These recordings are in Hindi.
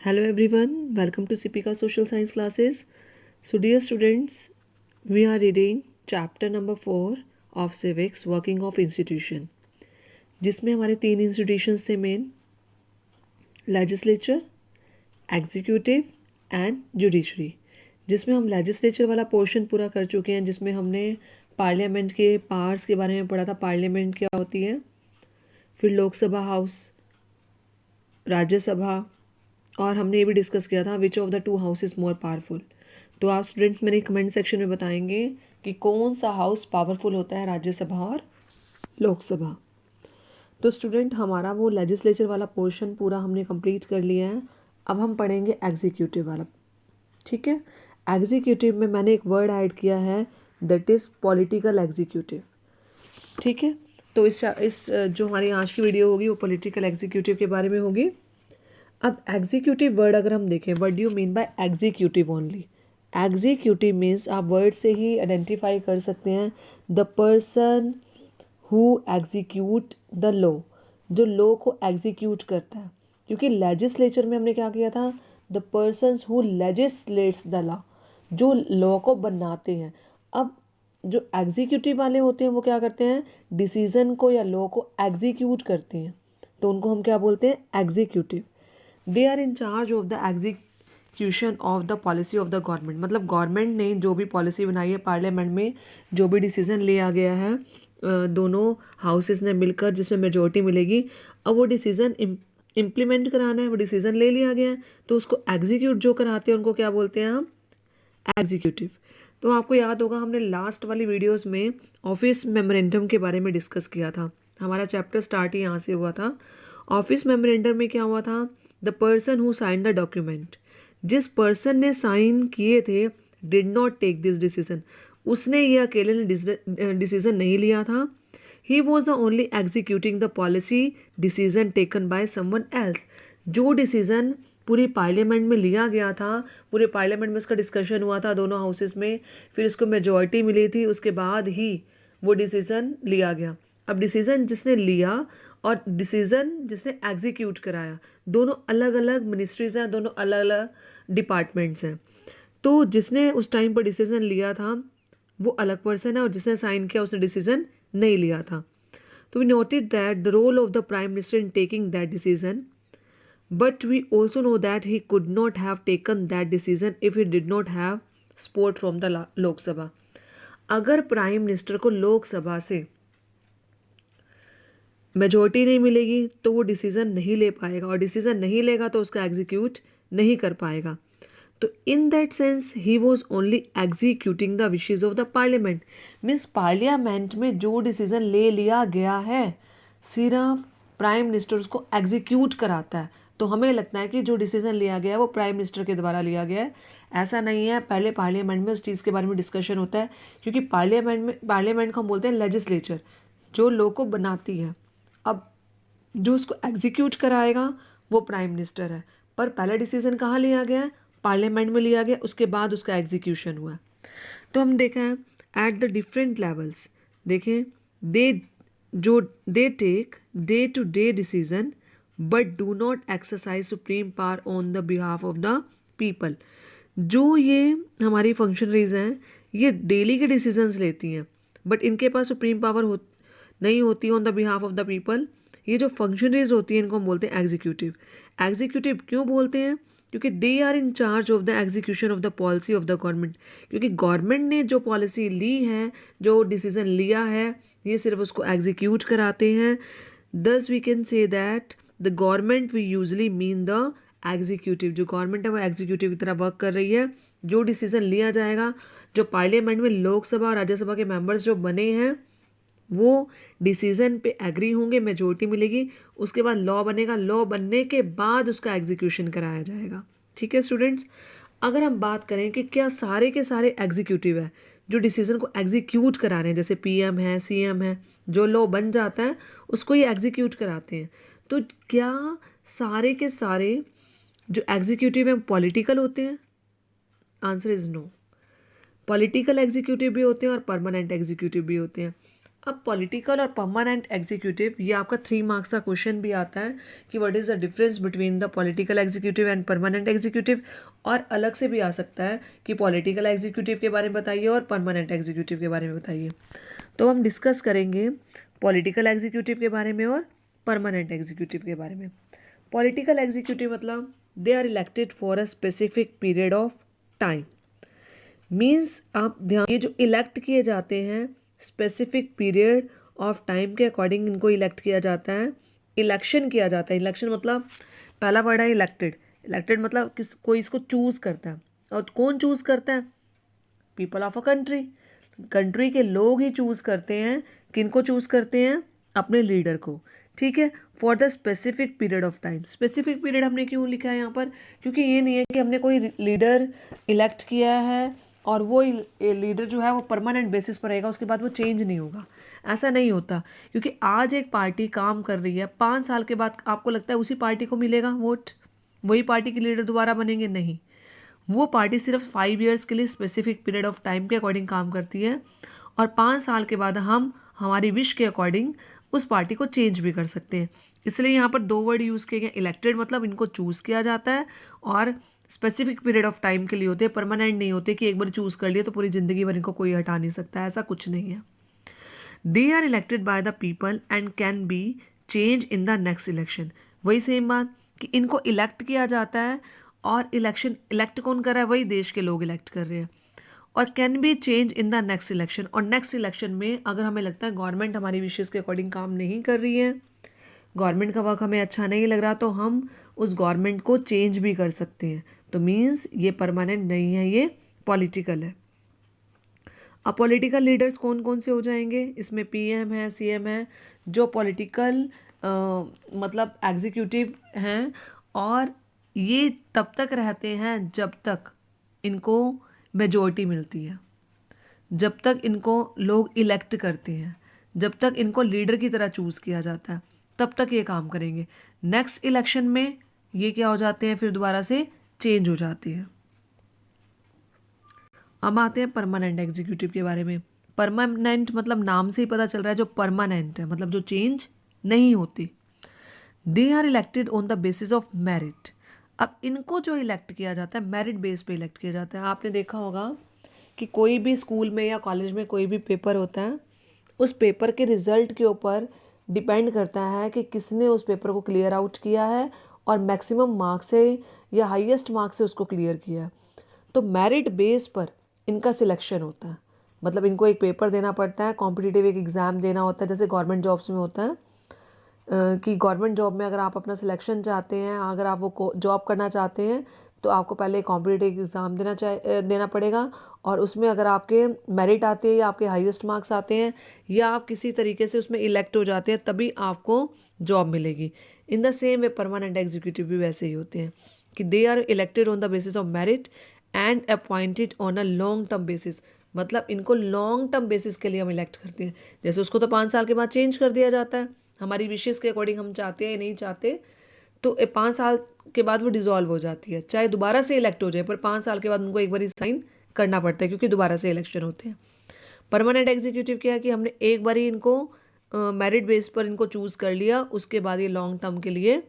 Hello everyone, welcome to Sipika Social Science classes. So dear students, we are reading chapter number 4 of Civics Working of Institution, जिसमें हमारे 3 institutions थे main, legislature, executive and judiciary, जिसमें हम लेजिस्लेचर वाला पोर्शन पूरा कर चुके हैं, जिसमें हमने पार्लियामेंट के पावर्स के बारे में पढ़ा था, पार्लियामेंट क्या होती है, फिर लोकसभा हाउस, राज्यसभा, और हमने ये भी डिस्कस किया था which of the two house is more powerful. तो आप स्टूडेंट्स मेरे कमेंट सेक्शन में बताएंगे कि कौन सा हाउस पावरफुल होता है, राज्यसभा और लोकसभा। तो स्टूडेंट हमारा वो लेजिस्लेचर वाला पोर्शन पूरा हमने कंप्लीट कर लिया है। अब हम पढ़ेंगे एग्जीक्यूटिव वाला, ठीक है। एग्जीक्यूटिव में मैंने एक वर्ड ऐड किया है, दैट इज़ पॉलिटिकल एग्जीक्यूटिव, ठीक है। तो इस जो हमारी आज की वीडियो होगी वो पॉलिटिकल एग्जीक्यूटिव के बारे में होगी। अब एग्जीक्यूटिव वर्ड अगर हम देखें, what do you mean by executive only. Executive means आप वर्ड से ही आइडेंटिफाई कर सकते हैं, the person who execute the law, जो लॉ को एग्जीक्यूट करता है। क्योंकि लेजिस्लेचर में हमने क्या किया था, the persons who legislates the law, जो लॉ को बनाते हैं। अब जो एग्जीक्यूटिव वाले होते हैं वो क्या करते हैं, डिसीजन को या लॉ को एग्जीक्यूट करते हैं, तो उनको हम क्या बोलते हैं, executive. They are in charge of the execution of the policy of the government. मतलब गवर्नमेंट ने जो भी पॉलिसी बनाई है, पार्लियामेंट में जो भी डिसीजन लिया गया है, दोनों हाउसेस ने मिलकर जिसमें मेजोरिटी मिलेगी, अब वो डिसीजन इम्प्लीमेंट कराना है, वो डिसीजन ले लिया गया है, तो उसको एग्जीक्यूट जो कराते हैं उनको क्या बोलते हैं हम, एग्जीक्यूटिव। तो आपको याद होगा हमने लास्ट वाली वीडियोस में ऑफिस मेमोरेंडम के बारे में डिस्कस किया था। हमारा चैप्टर स्टार्ट ही यहाँ से हुआ था। ऑफिस मेमोरेंडम में क्या हुआ था, the person who sign the document, जिस पर्सन ने साइन किए थे, did not take this decision, उसने ये अकेले ने डिसीजन नहीं लिया था। He was the only executing the policy decision taken by someone else. जो डिसीजन पूरी पार्लियामेंट में लिया गया था, पूरे पार्लियामेंट में उसका डिस्कशन हुआ था दोनों हाउसेस में, फिर उसको मेजॉरिटी मिली थी, उसके बाद ही वो डिसीजन लिया गया। अब डिसीजन जिसने लिया और डिसीजन जिसने एग्जीक्यूट कराया, दोनों अलग अलग मिनिस्ट्रीज हैं, दोनों अलग अलग डिपार्टमेंट्स हैं। तो जिसने उस टाइम पर डिसीजन लिया था वो अलग पर्सन है, और जिसने साइन किया उसने डिसीजन नहीं लिया था। तो we noted that the role of the prime minister in taking that decision, but we also know that he could not have taken that decision if he did not have support from the Lok Sabha. अगर प्राइम मिनिस्टर को लोकसभा से मेजोरिटी नहीं मिलेगी तो वो डिसीजन नहीं ले पाएगा, और डिसीजन नहीं लेगा तो उसका एग्जीक्यूट नहीं कर पाएगा। तो in that sense he was only executing the wishes of the parliament. Means parliament में जो डिसीजन ले लिया गया है, सिर्फ प्राइम मिनिस्टर उसको एग्जीक्यूट कराता है। तो हमें लगता है कि जो डिसीजन लिया गया है वो प्राइम मिनिस्टर के द्वारा लिया गया है। ऐसा नहीं है, पहले पार्लियामेंट में उस चीज़ के बारे में डिस्कशन होता है, क्योंकि पार्लियामेंट को हम बोलते हैं लेजिस्लेचर, जो लॉ को बनाती है। अब जो उसको एग्जीक्यूट कराएगा वो प्राइम मिनिस्टर है, पर पहला डिसीजन कहाँ लिया गया है, पार्लियामेंट में लिया गया, उसके बाद उसका एग्जीक्यूशन हुआ। तो हम देखा है एट द डिफरेंट लेवल्स, देखें they take day to day decision but do not exercise supreme power on the behalf of the people. जो ये हमारी फंक्शनरीज हैं, ये डेली के डिसीजंस लेती हैं, बट इनके पास सुप्रीम पावर नहीं होती on the behalf of the people. ये जो फंक्शनरीज होती हैं इनको हम बोलते हैं एग्जीक्यूटिव। एग्जीक्यूटिव क्यों बोलते हैं, क्योंकि they are in charge of the execution of the policy of the government. क्योंकि गवर्नमेंट ने जो पॉलिसी ली है, जो डिसीजन लिया है, ये सिर्फ उसको एग्जीक्यूट कराते हैं। Thus we can say that the government we usually mean the executive. जो गवर्नमेंट है वो एग्जीक्यूटिव की तरह वर्क कर रही है। जो डिसीजन लिया जाएगा, जो पार्लियामेंट में लोकसभा और राज्यसभा के मेंबर्स जो बने हैं वो डिसीजन पे एग्री होंगे, मेजोरिटी मिलेगी, उसके बाद लॉ बनेगा, लॉ बनने के बाद उसका एग्जीक्यूशन कराया जाएगा। ठीक है स्टूडेंट्स, अगर हम बात करें कि क्या सारे के सारे एग्जीक्यूटिव है जो डिसीजन को एग्जीक्यूट करा रहे हैं, जैसे पीएम है, सीएम है, जो लॉ बन जाता है उसको ये एग्जीक्यूट कराते हैं, तो क्या सारे के सारे जो एग्जीक्यूटिव हैं पॉलिटिकल होते हैं? Answer is no. Political executive भी होते हैं और परमानेंट एग्जीक्यूटिव भी होते हैं। अब पॉलिटिकल और परमानेंट एग्जीक्यूटिव, ये आपका 3 मार्क्स का क्वेश्चन भी आता है कि what is the difference between the political executive and permanent executive. और अलग से भी आ सकता है कि पॉलिटिकल एग्जीक्यूटिव के बारे में बताइए और परमानेंट एग्जीक्यूटिव के बारे में बताइए। तो हम डिस्कस करेंगे पॉलिटिकल एग्जीक्यूटिव के बारे में और परमानेंट एग्जीक्यूटिव के बारे में। पॉलिटिकल एग्जीक्यूटिव मतलब they are elected for a specific period of time. Means आप ध्यान, ये जो इलेक्ट किए जाते हैं स्पेसिफिक पीरियड ऑफ टाइम के अकॉर्डिंग इनको इलेक्ट किया जाता है, इलेक्शन किया जाता है। इलेक्शन मतलब पहला वर्ड है इलेक्टेड। इलेक्टेड मतलब किस, कोई इसको चूज करता है। और कौन चूज करता है? People of a country. Country के लोग ही चूज करते हैं। किनको चूज करते हैं? अपने लीडर को। ठीक है, for the specific period of time. Specific period हमने क्यों लिखा है यहाँ पर? क्योंकि ये नहीं है कि हमने कोई लीडर इलेक्ट किया है और वो लीडर जो है वो परमानेंट बेसिस पर रहेगा, उसके बाद वो चेंज नहीं होगा। ऐसा नहीं होता, क्योंकि आज एक पार्टी काम कर रही है, 5 साल के बाद आपको लगता है उसी पार्टी को मिलेगा वोट, वही पार्टी के लीडर दोबारा बनेंगे? नहीं, वो पार्टी सिर्फ 5 ईयर्स के लिए स्पेसिफिक पीरियड ऑफ टाइम के अकॉर्डिंग काम करती है और 5 साल के बाद हम हमारी विश के अकॉर्डिंग उस पार्टी को चेंज भी कर सकते हैं। इसलिए यहाँ पर 2 वर्ड यूज़ किए गए, इलेक्टेड मतलब इनको चूज़ किया जाता है और स्पेसिफिक पीरियड ऑफ टाइम के लिए होते हैं, परमानेंट नहीं होते कि एक बार चूज़ कर लिए तो पूरी ज़िंदगी भर इनको कोई हटा नहीं सकता, ऐसा कुछ नहीं है। They are elected by the people and can be change in the next election. वही सेम बात कि इनको इलेक्ट किया जाता है और इलेक्शन, इलेक्ट कौन कर रहा है? वही देश के लोग इलेक्ट कर रहे हैं। और can be change in the next election, और नेक्स्ट इलेक्शन में अगर हमें लगता है गवर्नमेंट हमारी विशेष के अकॉर्डिंग काम नहीं कर रही है, गवर्नमेंट का वर्क हमें अच्छा नहीं लग रहा, तो हम उस गवर्नमेंट को चेंज भी कर सकते हैं। तो मीन्स ये परमानेंट नहीं है, ये पॉलिटिकल है। अब पॉलिटिकल लीडर्स कौन कौन से हो जाएंगे? इसमें पीएम है, सीएम है, जो पॉलिटिकल मतलब एग्जीक्यूटिव हैं, और ये तब तक रहते हैं जब तक इनको मेजॉरिटी मिलती है, जब तक इनको लोग इलेक्ट करते हैं, जब तक इनको लीडर की तरह चूज़ किया जाता है, तब तक ये काम करेंगे। नेक्स्ट इलेक्शन में ये क्या हो जाते हैं? फिर दोबारा से चेंज हो जाती है। अब आते हैं परमानेंट एग्जीक्यूटिव के बारे में। परमानेंट मतलब नाम से ही पता चल रहा है, जो परमानेंट है मतलब जो चेंज नहीं होती। They are elected on the basis of merit. अब इनको जो इलेक्ट किया जाता है मेरिट बेस पे इलेक्ट किया जाता है। आपने देखा होगा कि कोई भी स्कूल में या कॉलेज में कोई भी पेपर होता है, उस पेपर के रिजल्ट के ऊपर डिपेंड करता है कि किसने उस पेपर को क्लियर आउट किया है और मैक्सिमम मार्क्स से या हाईएस्ट मार्क्स से उसको क्लियर किया है। तो मेरिट बेस पर इनका सिलेक्शन होता है। मतलब इनको एक पेपर देना पड़ता है, कॉम्पिटिटिव एक एग्ज़ाम देना होता है, जैसे गवर्नमेंट जॉब्स में होता है कि गवर्नमेंट जॉब में अगर आप अपना सिलेक्शन चाहते हैं, अगर आप वो जॉब करना चाहते हैं, तो आपको पहले कॉम्पिटिटिव एग्ज़ाम देना पड़ेगा। और उसमें अगर आपके मेरिट आते हैं या आपके हाईएस्ट मार्क्स आते हैं या आप किसी तरीके से उसमें इलेक्ट हो जाते हैं, तभी आपको जॉब मिलेगी। In the same way permanent executive भी वैसे ही होते हैं कि they are elected on the basis of merit and appointed on a long term basis. मतलब इनको लॉन्ग टर्म बेसिस के लिए हम इलेक्ट करते हैं। जैसे उसको तो 5 साल के बाद चेंज कर दिया जाता है, हमारी विशेष के अकॉर्डिंग हम चाहते हैं या नहीं चाहते, तो 5 साल के बाद वो डिजॉल्व हो जाती है। चाहे दोबारा से इलेक्ट हो जाए, पर 5 साल के बाद उनको एक बार साइन करना पड़ता है, क्योंकि दोबारा से इलेक्शन होते हैं। परमानेंट एग्जीक्यूटिव क्या है कि हमने एक बार ही इनको मेरिट बेस पर इनको चूज़ कर लिया, उसके बाद ये लॉन्ग टर्म के लिए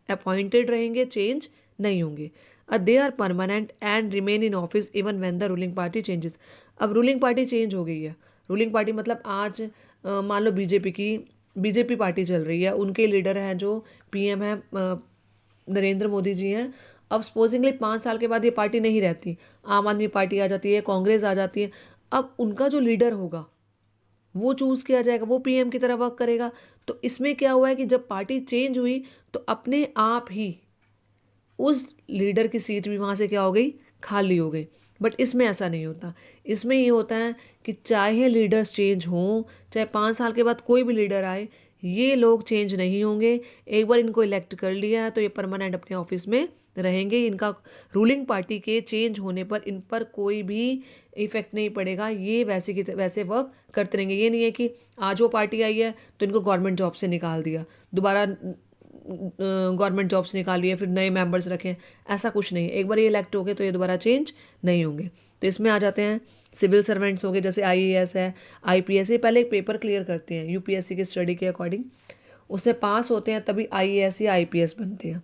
अपॉइंटेड रहेंगे, चेंज नहीं होंगे। They are permanent and remain in office even when the ruling party changes. अब रूलिंग पार्टी चेंज हो गई है। रूलिंग पार्टी मतलब आज मान लो बीजेपी पार्टी चल रही है, उनके लीडर हैं जो पीएम है नरेंद्र मोदी जी हैं। अब सपोजिंगली 5 साल के बाद ये पार्टी नहीं रहती, आम आदमी पार्टी आ जाती है, कांग्रेस आ जाती है। अब उनका जो लीडर होगा वो चूज़ किया जाएगा, वो पीएम की तरह वर्क करेगा। तो इसमें क्या हुआ है कि जब पार्टी चेंज हुई तो अपने आप ही उस लीडर की सीट भी वहाँ से क्या हो गई? खाली हो गई। बट इसमें ऐसा नहीं होता। इसमें ये होता है कि चाहे लीडर्स चेंज हों, चाहे 5 साल के बाद कोई भी लीडर आए, ये लोग चेंज नहीं होंगे। एक बार इनको इलेक्ट कर लिया है तो ये परमानेंट अपने ऑफिस में रहेंगे। इनका रूलिंग पार्टी के चेंज होने पर इन पर कोई भी इफेक्ट नहीं पड़ेगा। ये वैसे की वैसे वर्क करते रहेंगे। ये नहीं है कि आज वो पार्टी आई है तो इनको गवर्नमेंट जॉब से निकाल दिया, दोबारा गवर्नमेंट जॉब्स निकालिए, फिर नए मेंबर्स रखें, ऐसा कुछ नहीं है। एक बार ये इलेक्ट हो गए तो ये दोबारा चेंज नहीं होंगे। तो इसमें आ जाते हैं सिविल सर्वेंट्स हो गए, जैसे आईएएस है, आईपीएस, ये पहले एक पेपर क्लियर करते हैं यूपीएससी की स्टडी के अकॉर्डिंग, उससे पास होते हैं तभी आईएएस या आईपीएस बनते हैं।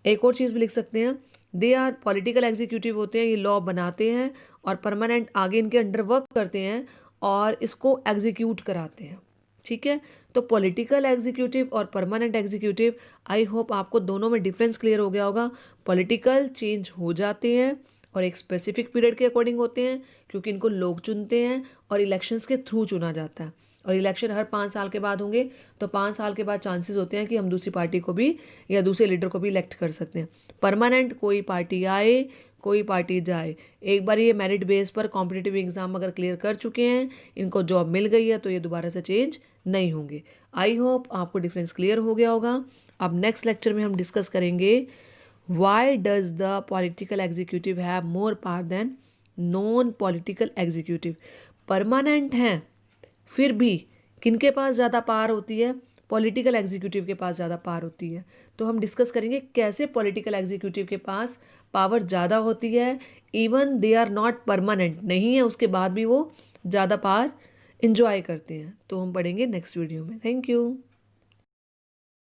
एक और चीज़ भी लिख सकते हैं, दे आर पॉलिटिकल एग्जीक्यूटिव होते हैं, ये लॉ बनाते हैं और परमानेंट आगे इनके अंडर वर्क करते हैं और इसको एग्जीक्यूट कराते हैं। ठीक है, तो पॉलिटिकल एग्जीक्यूटिव और परमानेंट एग्जीक्यूटिव, आई होप आपको दोनों में डिफरेंस क्लियर हो गया होगा। पॉलिटिकल चेंज हो जाते हैं और एक स्पेसिफिक पीरियड के अकॉर्डिंग होते हैं, क्योंकि इनको लोग चुनते हैं और इलेक्शंस के थ्रू चुना जाता है, और इलेक्शन हर 5 साल के बाद होंगे, तो 5 साल के बाद चांसेस होते हैं कि हम दूसरी पार्टी को भी या दूसरे लीडर को भी इलेक्ट कर सकते हैं। परमानेंट, कोई पार्टी आए कोई पार्टी जाए, एक बार ये मेरिट बेस पर कॉम्पिटिटिव एग्जाम अगर क्लियर कर चुके हैं, इनको जॉब मिल गई है, तो ये दोबारा से चेंज नहीं होंगे। आई होप आपको डिफरेंस क्लियर हो गया होगा। अब नेक्स्ट लेक्चर में हम डिस्कस करेंगे why does the political executive have more power than non political executive. Permanent हैं फिर भी किनके पास ज़्यादा पावर होती है, पॉलिटिकल एग्जीक्यूटिव के पास ज़्यादा पावर होती है। तो हम डिस्कस करेंगे कैसे पॉलिटिकल एग्जीक्यूटिव के पास पावर ज़्यादा होती है, even they are not permanent, नहीं है उसके बाद भी वो ज़्यादा पावर इंजॉय करते हैं। तो हम पढ़ेंगे नेक्स्ट वीडियो में। Thank you.